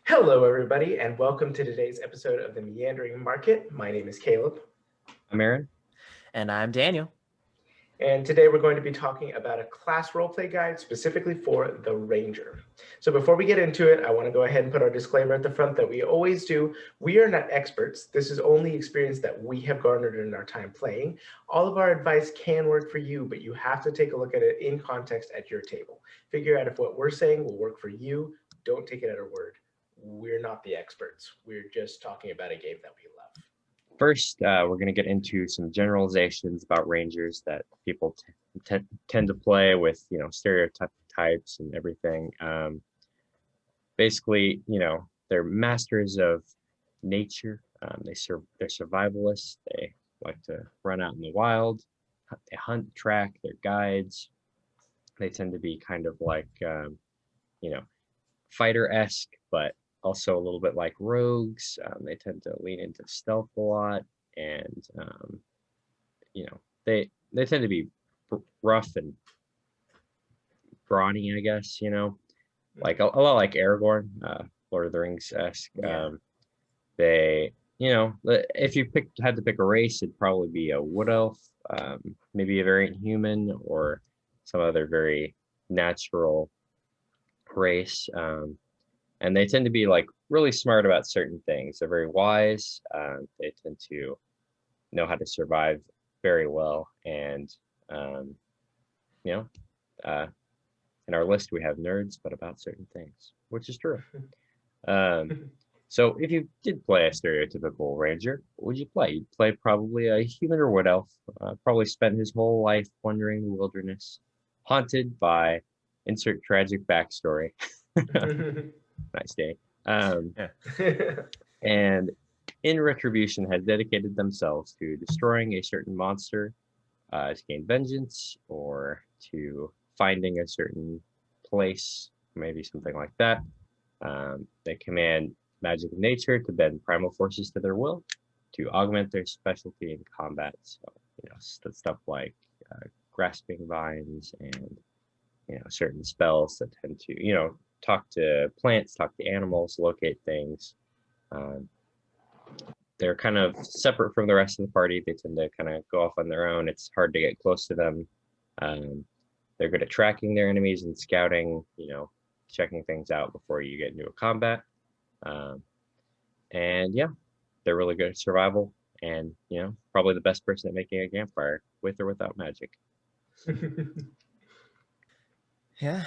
Hello, everybody, and welcome to today's episode of the Meandering Market. My name is Caleb. I'm Aaron. And I'm Daniel. And today we're going to be talking about a class roleplay guide specifically for the Ranger. So before we get into it, I want to go ahead and put our disclaimer at the front that we always do. We are not experts. This is only experience that we have garnered in our time playing. All of our advice can work for you, but you have to take a look at it in context at your table. Figure out if what we're saying will work for you. Don't take it at our word. We're not the experts. We're just talking about a game that we love. First, we're going to get into some generalizations about Rangers that people tend to play with, stereotypes and everything. Basically, they're masters of nature. They're survivalists. They like to run out in the wild. They hunt, track. They're guides. They tend to be kind of like, fighter-esque, but also a little bit like rogues. They tend to lean into stealth a lot, and they tend to be rough and brawny, I guess. Like a lot like Aragorn, Lord of the Rings-esque. Yeah. They, if you had to pick a race, it'd probably be a wood elf, maybe a variant human, or some other very natural race. And they tend to be like really smart about certain things. They're very wise. They tend to know how to survive very well. And, in our list, we have nerds, but about certain things, which is true. So if you did play a stereotypical ranger, what would you play? You'd play probably a human or wood elf, probably spent his whole life wandering the wilderness, haunted by insert tragic backstory. Nice day. And in retribution has dedicated themselves to destroying a certain monster to gain vengeance, or to finding a certain place, maybe something like that. They command magic of nature to bend primal forces to their will, to augment their specialty in combat. So, stuff like grasping vines and, certain spells that tend to, talk to plants, talk to animals, locate things. They're kind of separate from the rest of the party. They tend to kind of go off on their own. It's hard to get close to them. They're good at tracking their enemies and scouting, checking things out before you get into a combat. And yeah, they're really good at survival, and, probably the best person at making a campfire with or without magic. Yeah.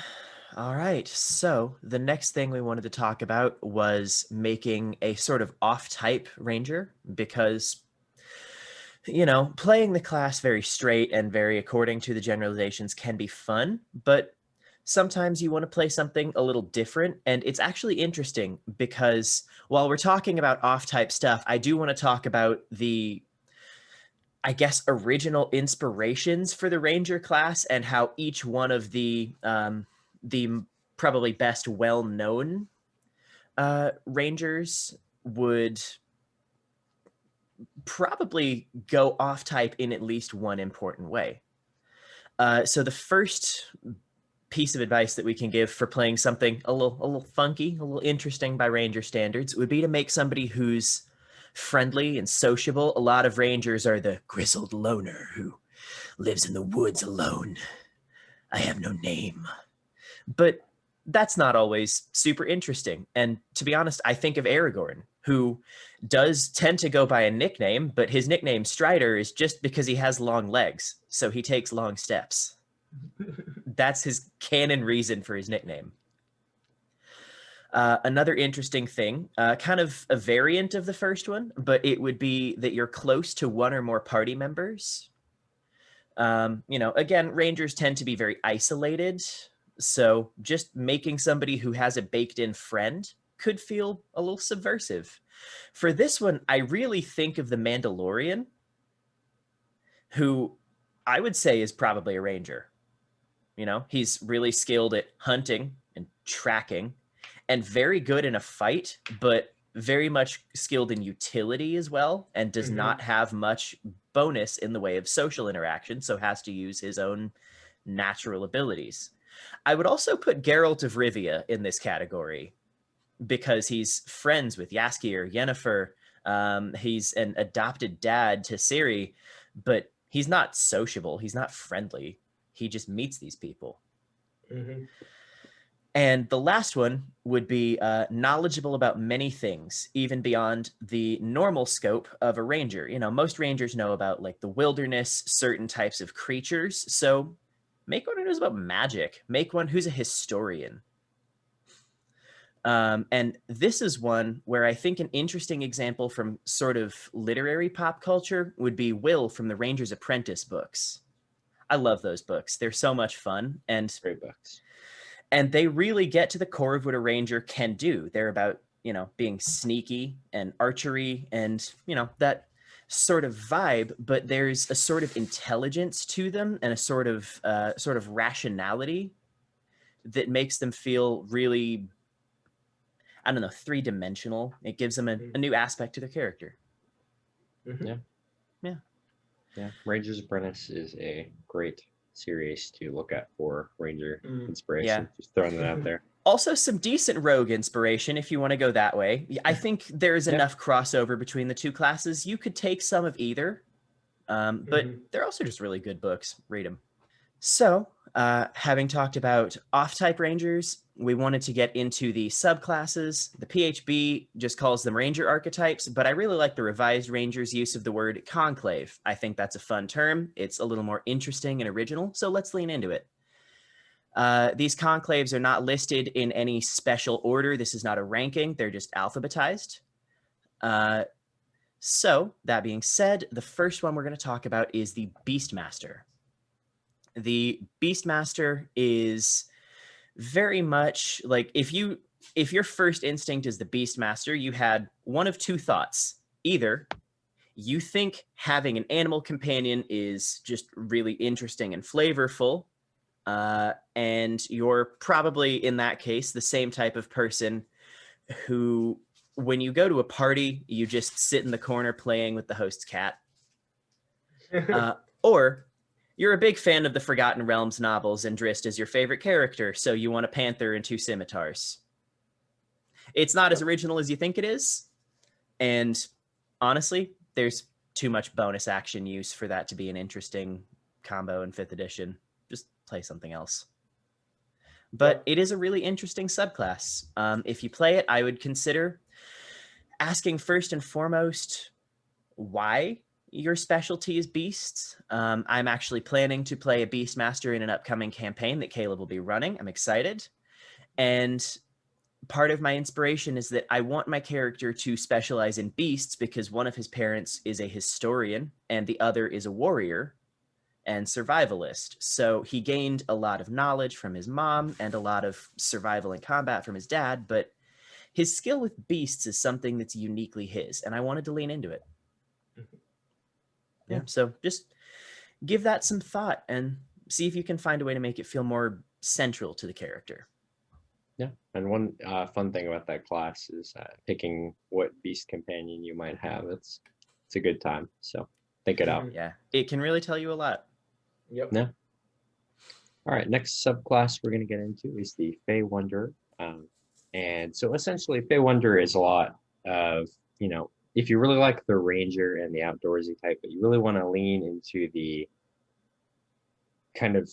All right. So the next thing we wanted to talk about was making a sort of off-type ranger, because, playing the class very straight and very according to the generalizations can be fun, but sometimes you want to play something a little different. And it's actually interesting because while we're talking about off-type stuff, I do want to talk about the, I guess, original inspirations for the Ranger class and how each one of the probably best well-known Rangers would probably go off-type in at least one important way. So the first piece of advice that we can give for playing something a little funky, a little interesting by Ranger standards, would be to make somebody who's friendly and sociable. A lot of Rangers are the grizzled loner who lives in the woods alone. I have no name. But that's not always super interesting. And to be honest, I think of Aragorn, who does tend to go by a nickname, but his nickname Strider is just because he has long legs, so he takes long steps. That's his canon reason for his nickname. Another interesting thing, kind of a variant of the first one, but it would be that you're close to one or more party members. Again, Rangers tend to be very isolated, so just making somebody who has a baked-in friend could feel a little subversive. For this one, I really think of the Mandalorian, who I would say is probably a Ranger. He's really skilled at hunting and tracking, and very good in a fight, but very much skilled in utility as well, and does not have much bonus in the way of social interaction, so has to use his own natural abilities. I would also put Geralt of Rivia in this category. because he's friends with Jaskier, Yennefer. He's an adopted dad to Ciri, but he's not sociable. He's not friendly. He just meets these people. Mm-hmm. And the last one would be knowledgeable about many things, even beyond the normal scope of a ranger. You know, most rangers know about like the wilderness, certain types of creatures. So make one who knows about magic. Make one who's a historian. And this is one where I think an interesting example from sort of literary pop culture would be Will from the Ranger's Apprentice books. I love those books. They're so much fun. Great books. And they really get to the core of what a ranger can do. They're about, you know, being sneaky and archery and, you know, that sort of vibe, but there's a sort of intelligence to them and a sort of rationality that makes them feel really, I don't know, three-dimensional. It gives them a new aspect to their character. Mm-hmm. Yeah. Ranger's Apprentice is a great series to look at for Ranger inspiration. Just throwing that out there. Also some decent rogue inspiration if you want to go that way. I think there's enough crossover between the two classes. You could take some of either, but they're also just really good books. Read them. So, having talked about off-type rangers, we wanted to get into the subclasses. The PHB just calls them ranger archetypes, but I really like the revised rangers' use of the word conclave. I think that's a fun term. It's a little more interesting and original, so let's lean into it. These conclaves are not listed in any special order. This is not a ranking. They're just alphabetized. So, that being said, the first one we're going to talk about is the Beastmaster. The Beastmaster is very much like if your first instinct is the Beastmaster, you had one of two thoughts. Either you think having an animal companion is just really interesting and flavorful, and you're probably in that case the same type of person who, when you go to a party, you just sit in the corner playing with the host's cat. Or you're a big fan of the Forgotten Realms novels and Drizzt is your favorite character, so you want a panther and two scimitars. It's not as original as you think it is, and honestly, there's too much bonus action use for that to be an interesting combo in 5th edition. Just play something else. But it is a really interesting subclass. If you play it, I would consider asking first and foremost why your specialty is beasts. I'm actually planning to play a Beastmaster in an upcoming campaign that Caleb will be running. I'm excited. And part of my inspiration is that I want my character to specialize in beasts because one of his parents is a historian and the other is a warrior and survivalist. So he gained a lot of knowledge from his mom and a lot of survival and combat from his dad, but his skill with beasts is something that's uniquely his, and I wanted to lean into it. Yeah, so just give that some thought and see if you can find a way to make it feel more central to the character. Yeah, and one fun thing about that class is picking what beast companion you might have. It's a good time, so think it out. Yeah, it can really tell you a lot. Yep. Yeah. All right, next subclass we're going to get into is the Fei Wonder. And so essentially, Fei Wonder is a lot of, you know, if you really like the ranger and the outdoorsy type, but you really want to lean into the kind of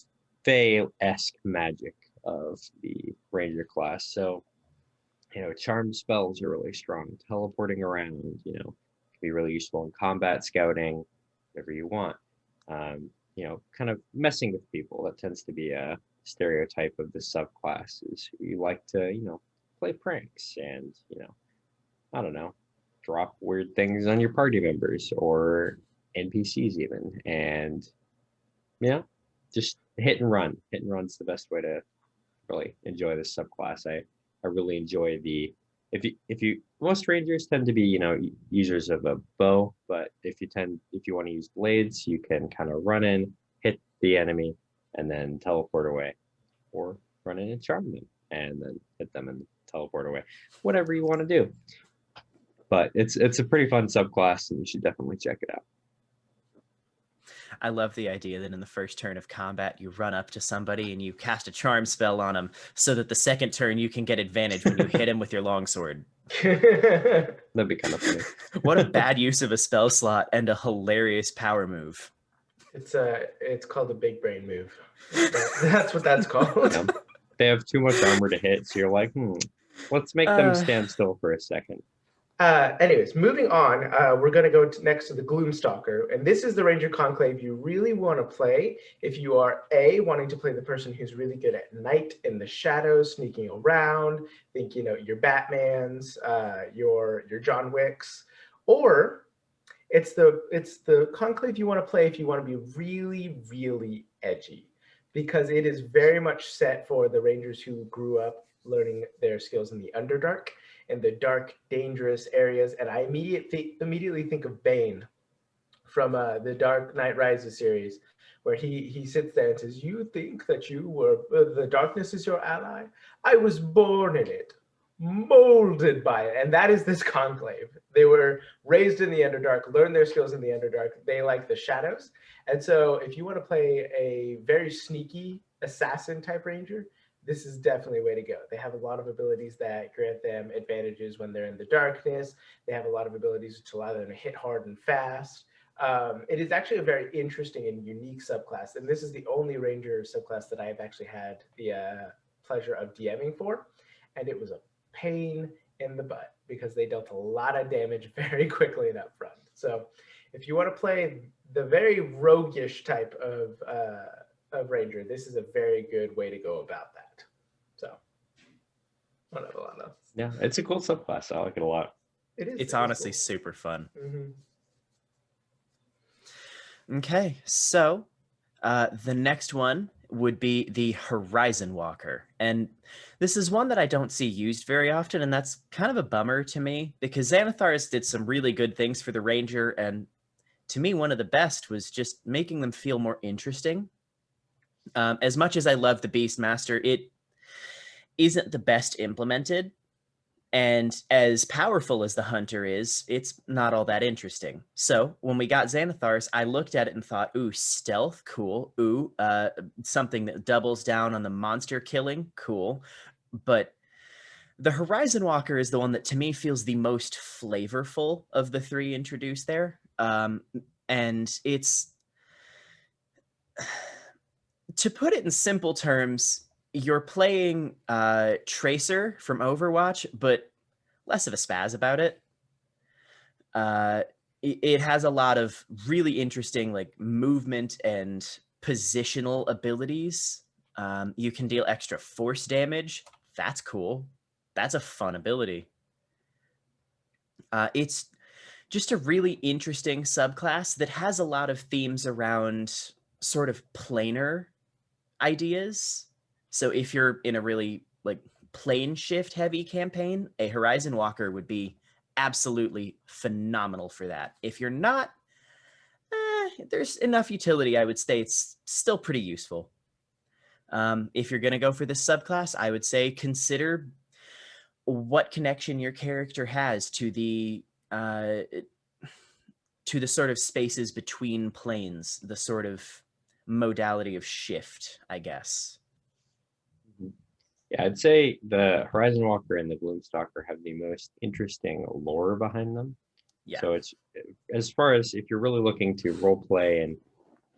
Fey-esque magic of the ranger class. So, you know, charm spells are really strong. Teleporting around, you know, can be really useful in combat, scouting, whatever you want. You know, kind of messing with people. That tends to be a stereotype of the subclasses. You like to, you know, play pranks and, you know, I don't know, drop weird things on your party members or NPCs even. And, you know, just hit and run. Hit and run's the best way to really enjoy this subclass. I really enjoy the, if you most rangers tend to be, you know, users of a bow, but if you want to use blades, you can kind of run in, hit the enemy, and then teleport away, or run in and charm them, and then hit them and teleport away. Whatever you want to do. But it's a pretty fun subclass, and you should definitely check it out. I love the idea that in the first turn of combat, you run up to somebody and you cast a charm spell on them so that the second turn you can get advantage when you hit him with your longsword. That'd be kind of funny. What a bad use of a spell slot and a hilarious power move. It's called a big brain move. That's what that's called. Yeah. They have too much armor to hit, so you're like, let's make them stand still for a second. Anyways, moving on, we're going to go next to the Gloomstalker, and this is the Ranger Conclave you really want to play if you are wanting to play the person who's really good at night in the shadows, sneaking around. Think your Batmans, your John Wicks, or it's the Conclave you want to play if you want to be really, really edgy, because it is very much set for the Rangers who grew up learning their skills in the Underdark, in the dark, dangerous areas. And I immediately think of Bane from the Dark Knight Rises series, where he sits there and says, "You think that the darkness is your ally? I was born in it, molded by it." And that is this Conclave. They were raised in the Underdark, learned their skills in the Underdark. They like the shadows. And so if you want to play a very sneaky assassin type Ranger, this is definitely a way to go. They have a lot of abilities that grant them advantages when they're in the darkness. They have a lot of abilities to allow them to hit hard and fast. It is actually a very interesting and unique subclass. And this is the only Ranger subclass that I have actually had the pleasure of DMing for. And it was a pain in the butt because they dealt a lot of damage very quickly and up front. So if you want to play the very roguish type of Ranger, this is a very good way to go about that. So, I don't know. Yeah, it's a cool subclass. I like it a lot. It's honestly cool. Super fun. Mm-hmm. Okay, so the next one would be the Horizon Walker. And this is one that I don't see used very often, and that's kind of a bummer to me because Xanathars did some really good things for the Ranger, and to me, one of the best was just making them feel more interesting. As much as I love the Beastmaster, it isn't the best implemented. And as powerful as the Hunter is, it's not all that interesting. So when we got Xanathars, I looked at it and thought, ooh, stealth, cool. Ooh, something that doubles down on the monster killing, cool. But the Horizon Walker is the one that to me feels the most flavorful of the three introduced there. And it's... To put it in simple terms, you're playing Tracer from Overwatch, but less of a spaz about it. It has a lot of really interesting like movement and positional abilities. You can deal extra force damage. That's cool. That's a fun ability. It's just a really interesting subclass that has a lot of themes around sort of planar ideas. So if you're in a really like plane shift heavy campaign, a Horizon Walker would be absolutely phenomenal for that. If you're not, there's enough utility. I would say it's still pretty useful. If you're going to go for this subclass, I would say consider what connection your character has to the sort of spaces between planes, the sort of modality of shift, I guess. Yeah, I'd say the Horizon Walker and the Gloomstalker have the most interesting lore behind them. Yeah. So it's, as far as if you're really looking to role play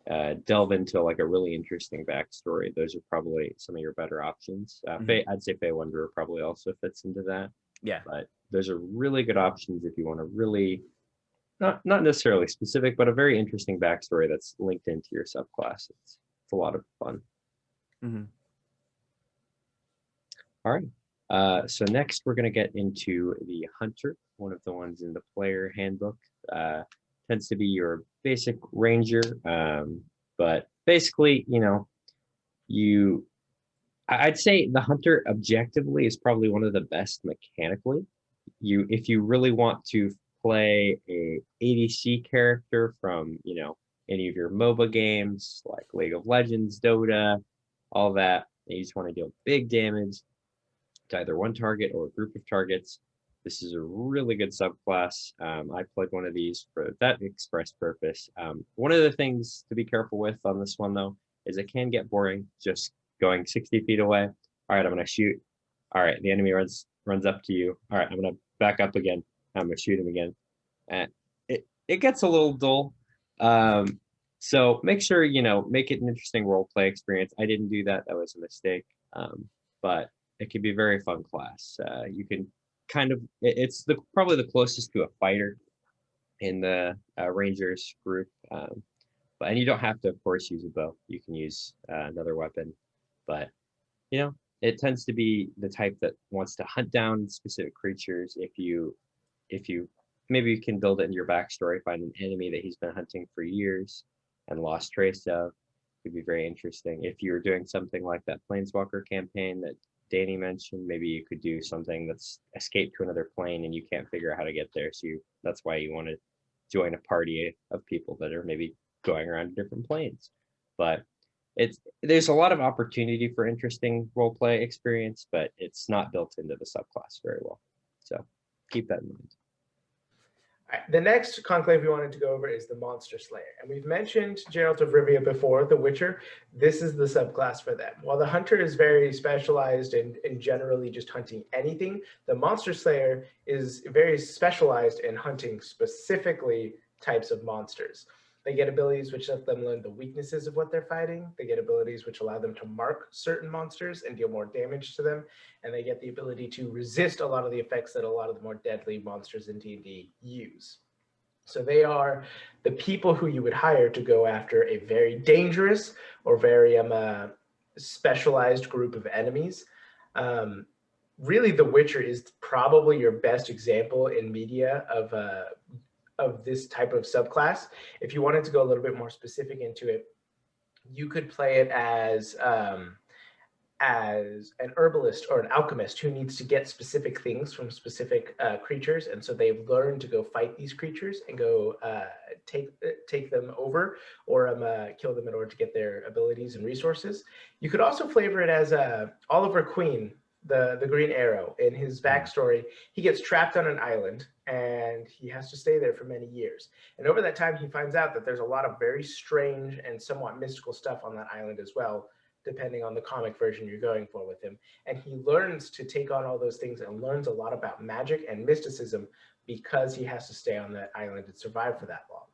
and delve into like a really interesting backstory, those are probably some of your better options. I'd say Fei Wonder probably also fits into that. Yeah. But those are really good options if you want to really not necessarily specific, but a very interesting backstory that's linked into your subclass. It's a lot of fun. Mm-hmm. All right. So next we're going to get into the Hunter, one of the ones in the player handbook. Tends to be your basic Ranger, but basically, I'd say the Hunter objectively is probably one of the best mechanically. If you really want to play a ADC character from, any of your MOBA games like League of Legends, Dota, all that, and you just want to deal big damage to either one target or a group of targets, This is a really good subclass. I played one of these for that express purpose. One of the things to be careful with on this one, though, is it can get boring just going 60 feet away. All right, I'm going to shoot. All right, the enemy runs up to you. All right, I'm going to back up again. I'm going to shoot him again. And it gets a little dull. So make sure, make it an interesting role play experience. I didn't do that. That was a mistake. But it can be a very fun class. You can it's probably the closest to a fighter in the Rangers group. And you don't have to, of course, use a bow. You can use another weapon. But, it tends to be the type that wants to hunt down specific creatures. If you maybe you can build it in your backstory, find an enemy that he's been hunting for years and lost trace of. Could be very interesting. If you're doing something like that Planeswalker campaign that Danny mentioned, maybe you could do something that's escaped to another plane and you can't figure out how to get there. So that's why you want to join a party of people that are maybe going around different planes. But there's a lot of opportunity for interesting role play experience, but it's not built into the subclass very well. So keep that in mind. All right, the next conclave we wanted to go over is the Monster Slayer. And we've mentioned Geralt of Rivia before, The Witcher. This is the subclass for them. While the Hunter is very specialized in generally just hunting anything, the Monster Slayer is very specialized in hunting specifically types of monsters. They get abilities which let them learn the weaknesses of what they're fighting. They get abilities which allow them to mark certain monsters and deal more damage to them. And they get the ability to resist a lot of the effects that a lot of the more deadly monsters in D&D use. So they are the people who you would hire to go after a very dangerous or very specialized group of enemies. Really, The Witcher is probably your best example in media of this type of subclass. If you wanted to go a little bit more specific into it, you could play it as an herbalist or an alchemist who needs to get specific things from specific creatures, and so they've learned to go fight these creatures and go take them over or kill them in order to get their abilities and resources. You could also flavor it as Oliver Queen, the Green Arrow. In his backstory, he gets trapped on an island and he has to stay there for many years. And over that time, he finds out that there's a lot of very strange and somewhat mystical stuff on that island as well, depending on the comic version you're going for with him. And he learns to take on all those things and learns a lot about magic and mysticism because he has to stay on that island and survive for that long.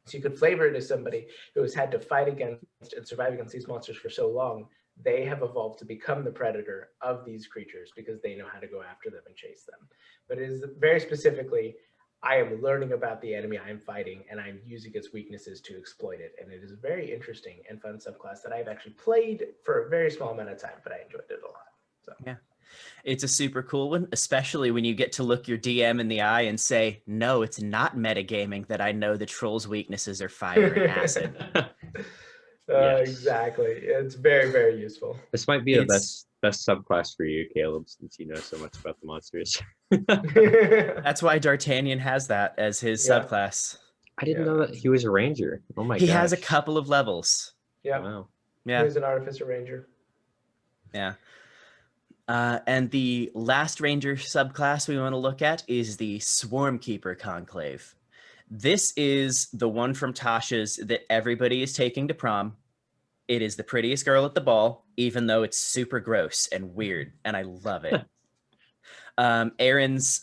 So you could flavor it as somebody who has had to fight against and survive against these monsters for so long, they have evolved to become the predator of these creatures because they know how to go after them and chase them. But it is very specifically, I am learning about the enemy I am fighting and I'm using its weaknesses to exploit it. And it is a very interesting and fun subclass that I've actually played for a very small amount of time, but I enjoyed it a lot. So yeah, it's a super cool one, especially when you get to look your DM in the eye and say, no, it's not metagaming that I know the troll's weaknesses are fire and acid. Yes. Exactly. It's very, very useful. This might be the best subclass for you, Caleb, since you know so much about the monsters. That's why D'Artagnan has that as his subclass. I didn't know that he was a ranger. Oh my god. He has a couple of levels. Yeah. Wow. Yeah. He's an artificer ranger. Yeah. And the last ranger subclass we want to look at is the Swarmkeeper Conclave. This is the one from Tasha's that everybody is taking to prom. It is the prettiest girl at the ball, even though it's super gross and weird, and I love it. Aaron's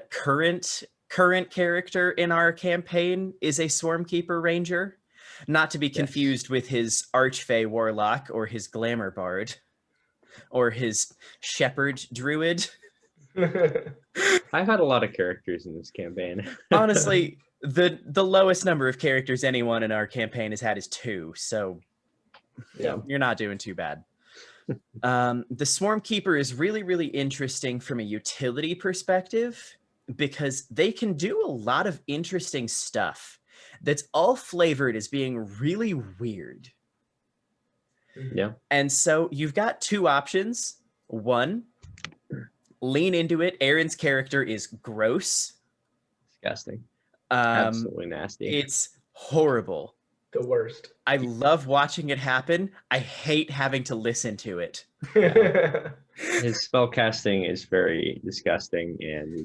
current character in our campaign is a Swarmkeeper Ranger, not to be confused with his Archfey Warlock or his Glamour Bard or his Shepherd Druid. I've had a lot of characters in this campaign. Honestly, the lowest number of characters anyone in our campaign has had is 2, so you're not doing too bad. The Swarmkeeper is really, really interesting from a utility perspective because they can do a lot of interesting stuff that's all flavored as being really weird. Yeah. And so you've got 2 options. One, lean into it. Aaron's character is gross. Disgusting. Absolutely nasty. It's horrible. The worst. I love watching it happen. I hate having to listen to it. His spell casting is very disgusting, and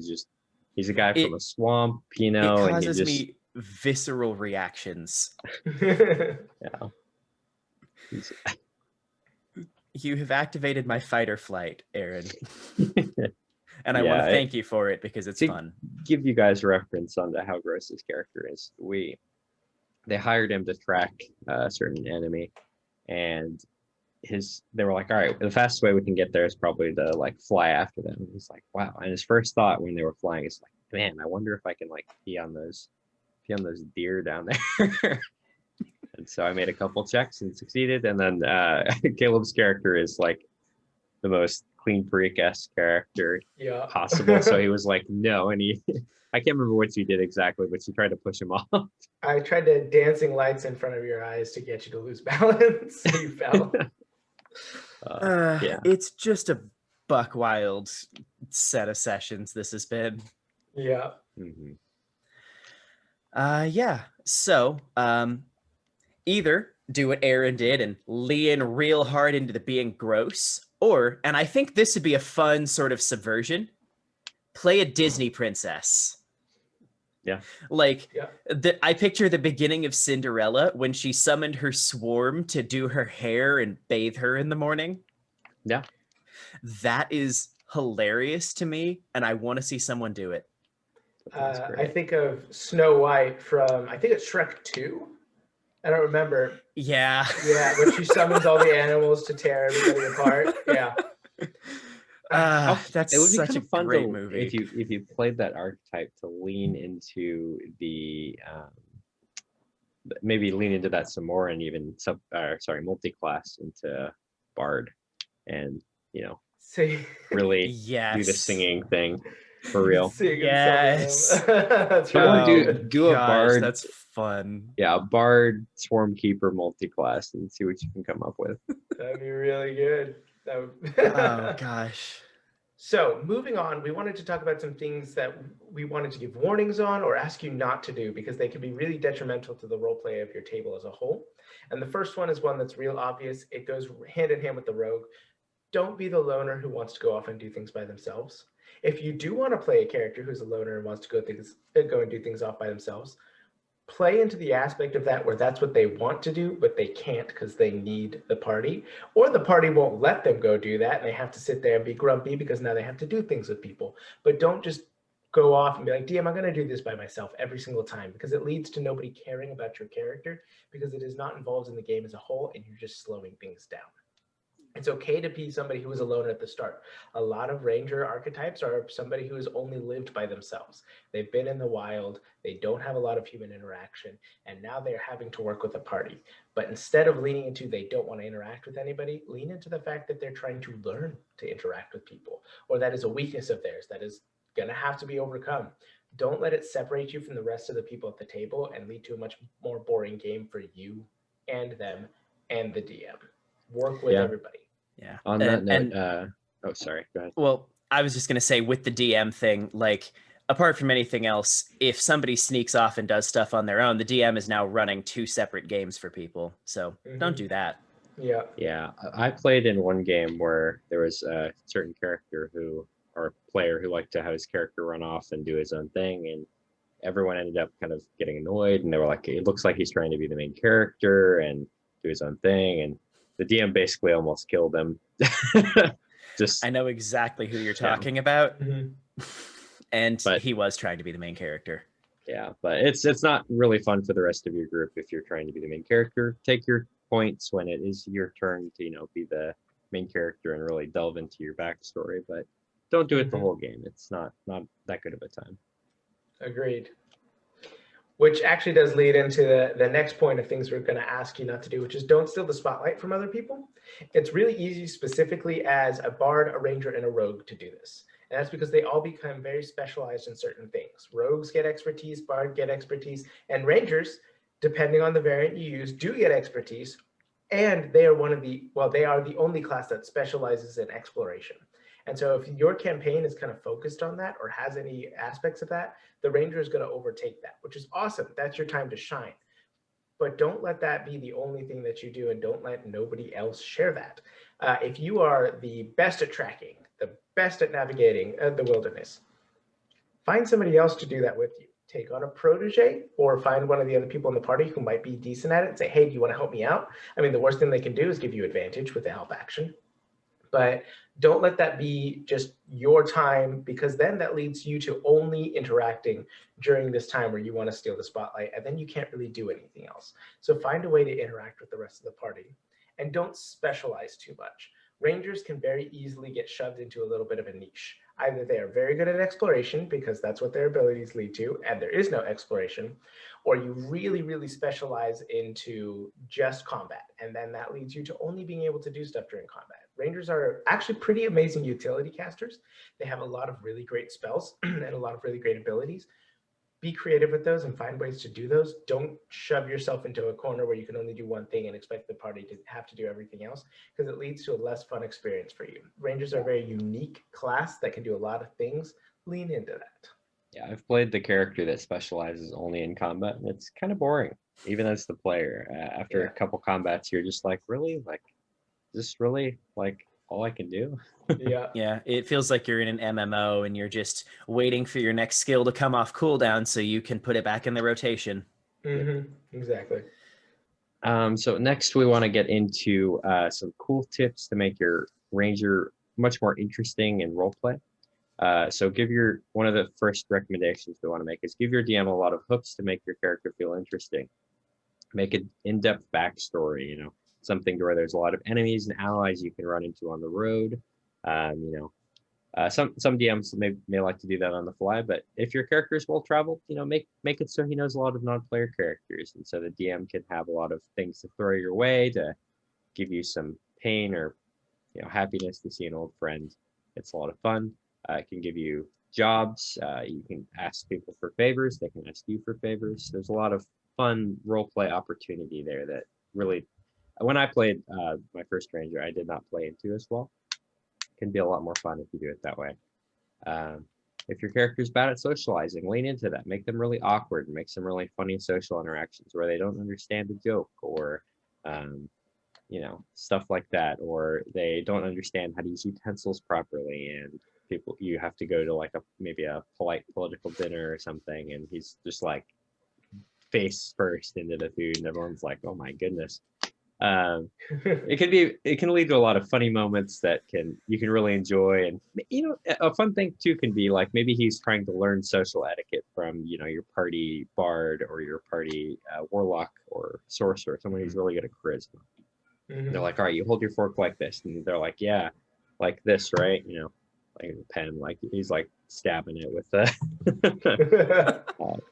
he's a guy from a swamp, you It know, and causes me visceral reactions. yeah. He's- You have activated my fight or flight, Aaron. And I want to Yeah, thank you for it because it's to fun. give you guys reference on how gross this character is. They hired him to track a certain enemy, and they were like, all right, the fastest way we can get there is probably to like fly after them. And he's like, wow. And his first thought when they were flying is like, man, I wonder if I can like be on those deer down there. And so I made a couple checks and succeeded. And then Caleb's character is like the most clean freak-esque character possible. So he was like, no. And I can't remember what you did exactly, but you tried to push him off. I tried to dancing lights in front of your eyes to get you to lose balance. So you fell. Yeah. It's just a buck wild set of sessions this has been. Yeah. Mm-hmm. Yeah. So, either do what Aaron did and lean real hard into the being gross, or, and I think this would be a fun sort of subversion, play a Disney princess. Yeah. Like, I picture the beginning of Cinderella when she summoned her swarm to do her hair and bathe her in the morning. Yeah. That is hilarious to me, and I want to see someone do it. I think of Snow White from, I think it's Shrek 2. I don't remember. Yeah. Yeah, when she summons all the animals to tear everybody apart. Yeah. That's it would be such kind a of fun great movie. if you played that archetype to lean into the maybe lean into that some more, and even multi-class into Bard, and really yes. do the singing thing for real. Yes. That's do a Bard. That's fun. Yeah, a Bard Swarmkeeper multi-class and see what you can come up with. That'd be really good. Oh gosh. So moving on, we wanted to talk about some things that we wanted to give warnings on or ask you not to do because they can be really detrimental to the role play of your table as a whole. And the first one is one that's real obvious. It goes hand in hand with the rogue. Don't be the loner who wants to go off and do things by themselves. If you do want to play a character who's a loner and wants to go and do things off by themselves, play into the aspect of that where that's what they want to do, but they can't because they need the party, or the party won't let them go do that and they have to sit there and be grumpy because now they have to do things with people. But don't just go off and be like, DM, I'm going to do this by myself every single time, because it leads to nobody caring about your character because it is not involved in the game as a whole and you're just slowing things down. It's okay to be somebody who is alone at the start. A lot of ranger archetypes are somebody who has only lived by themselves. They've been in the wild, they don't have a lot of human interaction, and now they're having to work with a party. But instead of leaning into they don't want to interact with anybody, lean into the fact that they're trying to learn to interact with people, or that is a weakness of theirs that is going to have to be overcome. Don't let it separate you from the rest of the people at the table and lead to a much more boring game for you and them and the DM. Work with everybody. Yeah. On that note, oh, sorry, go ahead. Well, I was just going to say with the DM thing, like, apart from anything else, if somebody sneaks off and does stuff on their own, the DM is now running 2 separate games for people. So don't do that. Yeah. Yeah. I played in one game where there was a certain character or player who liked to have his character run off and do his own thing. And everyone ended up kind of getting annoyed. And they were like, it looks like he's trying to be the main character and do his own thing. And the DM basically almost killed him. I know exactly who you're talking about. Mm-hmm. And he was trying to be the main character. Yeah, but it's not really fun for the rest of your group if you're trying to be the main character. Take your points when it is your turn to, be the main character and really delve into your backstory, but don't do it the whole game. It's not that good of a time. Agreed. Which actually does lead into the next point of things we're going to ask you not to do, which is don't steal the spotlight from other people. It's really easy, specifically as a bard, a ranger, and a rogue, to do this. And that's because they all become very specialized in certain things. Rogues get expertise, bard get expertise, and rangers, depending on the variant you use, do get expertise. And they are they are the only class that specializes in exploration. And so if your campaign is kind of focused on that or has any aspects of that, the ranger is going to overtake that, which is awesome. That's your time to shine. but don't let that be the only thing that you do, and don't let nobody else share that. If you are the best at tracking, the best at navigating the wilderness, find somebody else to do that with you. Take on a protege, or find one of the other people in the party who might be decent at it and say, hey, do you want to help me out? I mean, the worst thing they can do is give you advantage with the help action. But don't let that be just your time, because then that leads you to only interacting during this time where you want to steal the spotlight, and then you can't really do anything else. So find a way to interact with the rest of the party, and don't specialize too much. Rangers can very easily get shoved into a little bit of a niche. Either they are very good at exploration, because that's what their abilities lead to, and there is no exploration, or you really, really specialize into just combat, and then that leads you to only being able to do stuff during combat. Rangers are actually pretty amazing utility casters. They have a lot of really great spells and a lot of really great abilities. Be creative with those and find ways to do those. Don't shove yourself into a corner where you can only do one thing and expect the party to have to do everything else, because it leads to a less fun experience for you. Rangers are a very unique class that can do a lot of things. Lean into that. Yeah, I've played the character that specializes only in combat, and it's kind of boring, even as the player. After a couple combats, you're just like, really? Like, is this really like all I can do? Yeah. Yeah, it feels like you're in an MMO and you're just waiting for your next skill to come off cooldown so you can put it back in the rotation. Exactly. So next we want to get into some cool tips to make your ranger much more interesting in roleplay. So one of the first recommendations we want to make is give your DM a lot of hooks to make your character feel interesting. Make an in-depth backstory, something to where there's a lot of enemies and allies you can run into on the road. Some DMs may like to do that on the fly, but if your character is well traveled, make it so he knows a lot of non-player characters, and so the DM can have a lot of things to throw your way to give you some pain or happiness to see an old friend. It's a lot of fun. It can give you jobs. You can ask people for favors. They can ask you for favors. There's a lot of fun role play opportunity there that really, when I played my first ranger, I did not play into as well. It can be a lot more fun if you do it that way. If your character's bad at socializing, lean into that. Make them really awkward. Make some really funny social interactions where they don't understand a joke, or stuff like that, or they don't understand how to use utensils properly, and you have to go to maybe a polite political dinner or something, and he's just like face first into the food, and everyone's like, oh my goodness. It can lead to a lot of funny moments that you can really enjoy. And a fun thing too can be like, maybe he's trying to learn social etiquette from your party bard or your party warlock or sorcerer, someone who's really good at charisma. They're like, all right, you hold your fork like this, and they're like, yeah, like this, right? Like a pen, like he's like stabbing it with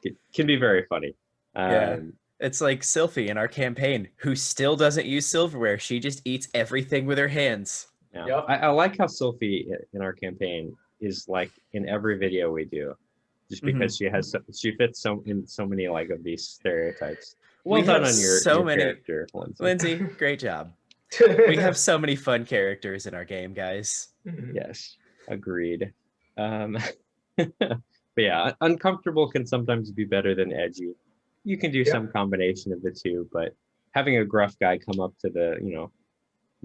it can be very funny. Yeah. It's like Sylphie in our campaign, who still doesn't use silverware. She just eats everything with her hands. Yeah. Yep. I like how Sylphie in our campaign is like in every video we do, just because she fits so many of these stereotypes. Well done on your character, Lindsay, great job. We have so many fun characters in our game, guys. Yes, agreed. But yeah, uncomfortable can sometimes be better than edgy. You can do some combination of the two, but having a gruff guy come up to the,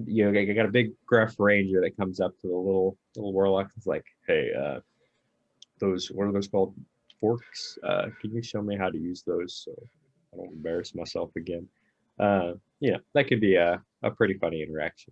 you got a big gruff ranger that comes up to the little warlock. It's like, hey, what are those called? Forks? Can you show me how to use those so I don't embarrass myself again? That could be a pretty funny interaction.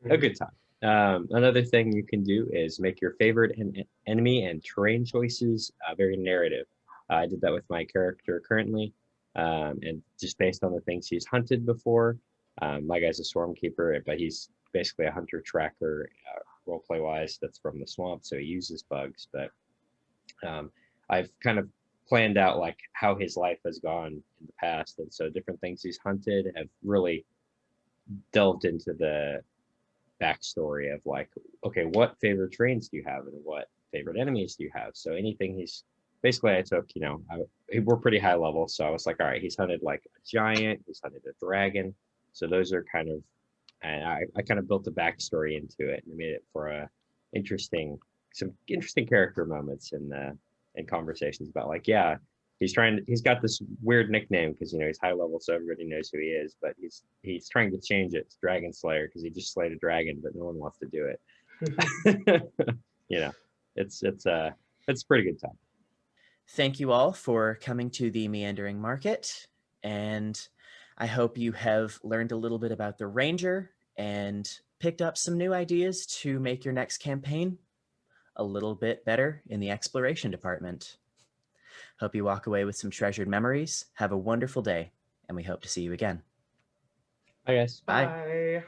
A good time. Another thing you can do is make your favorite enemy and terrain choices very narrative. I did that with my character currently, and just based on the things he's hunted before. My guy's a Swarmkeeper, but he's basically a hunter tracker, roleplay wise. That's from the swamp, so he uses bugs. But I've kind of planned out like how his life has gone in the past, and so different things he's hunted have really delved into the backstory of like, okay, what favorite terrains do you have, and what favorite enemies do you have? So anything I took, we're pretty high level, so I was like, all right, he's hunted like a giant, he's hunted a dragon, so those are kind of, and I kind of built a backstory into it and made it for some interesting character moments in conversations about like, yeah, He's got this weird nickname because, you know, he's high level, so everybody knows who he is, but he's trying to change it to Dragon Slayer because he just slayed a dragon, but no one wants to do it. You know, it's a pretty good time. Thank you all for coming to the Meandering Market, and I hope you have learned a little bit about the Ranger and picked up some new ideas to make your next campaign a little bit better in the exploration department. Hope you walk away with some treasured memories. Have a wonderful day, and we hope to see you again. Bye, guys. Bye. Bye.